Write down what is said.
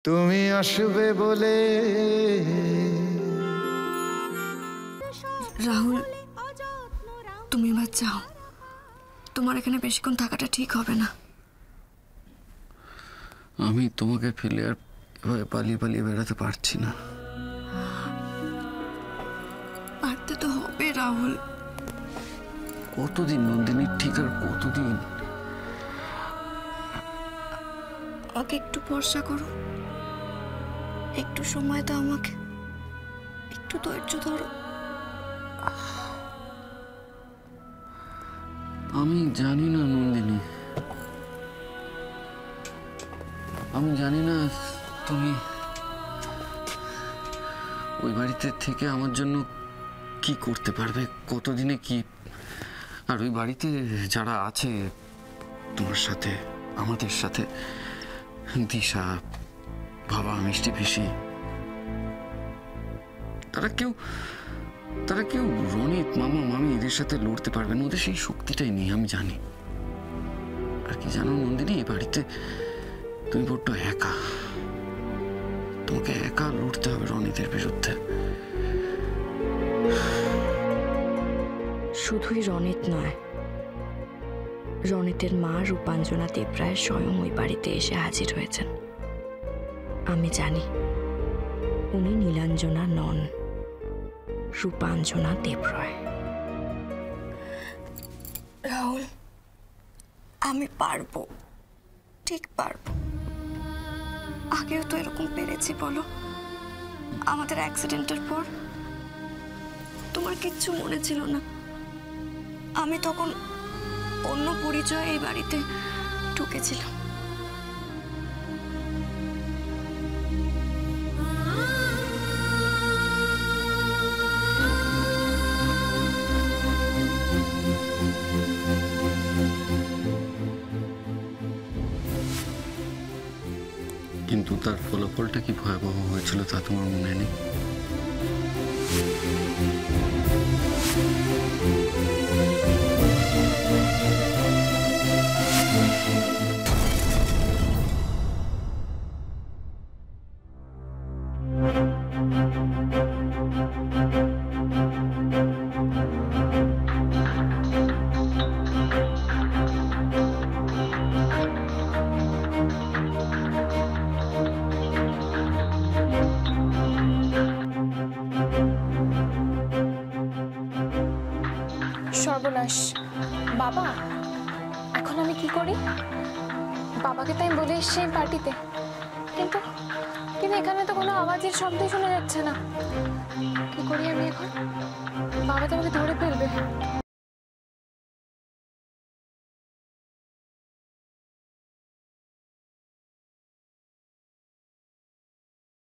তুমি আসবে বলে। রাহুল, তুমি এবার যাও। তোমার এখানে বেশিক্ষণ থাকাটা ঠিক হবে না। আমি তোমাকে ফেলে আর এভাবে পালিয়ে পালিয়ে বেড়াতে পারছি না। পারতে তো হবে রাহুল। কতদিন নন্দিনী, ঠিক আর কতদিন? আমাকে একটু ভরসা করো, একটু সময় দাও আমাকে, একটু ধৈর্য ধরো। আমি জানি না নন্দিনী, আমি জানি না তুমি ওই বাড়িতে থেকে আমার জন্য কি করতে পারবে, কতদিনে কি। আর ওই বাড়িতে যারা আছে তোমার সাথে, আমাদের সাথে, দিশা, বাবা, মিষ্টি পিসি, তারা কেউ রনিত, মামা, মামি এদের সাথে লড়তে পারবে না। ওদের সেই শক্তিটাই নেই, আমি জানি। আর কি জানো নন্দিনী, এই বাড়িতে তুমি বড্ড একা। তোমাকে একা লড়তে হবে রনিতের বিরুদ্ধে। শুধুই রনিত নয়, রনিতের মা রূপাঞ্জনা দেবরায় স্বয়ং ওই বাড়িতে এসে হাজির হয়েছেন। আমি জানি উনি নীলাঞ্জনা নন, রূপাঞ্জনা দেবরায়। রাহুল, আমি পারবো, ঠিক পারবো। আগেও তো এরকম পেরেছি, বলো। আমাদের অ্যাক্সিডেন্টের পর তোমার কিচ্ছু মনে ছিল না। আমি তখন অন্য পরিচয়ে এই বাড়িতে ঢুকেছিলাম। কিন্তু তার ফলাফলটা কি ভয়াবহ হয়েছিল তা তোমার মনে নেই? সর্বনাশ। বাবা, এখন আমি কি করি? বাবাকে তাই বলে এসছি এই পার্টিতে, কিন্তু কিন্তু এখানে তো কোনো আওয়াজের শব্দ শোনা যাচ্ছে না। কি করি আমি এখন? বাবা তো আমাকে ধরে ফেলবে।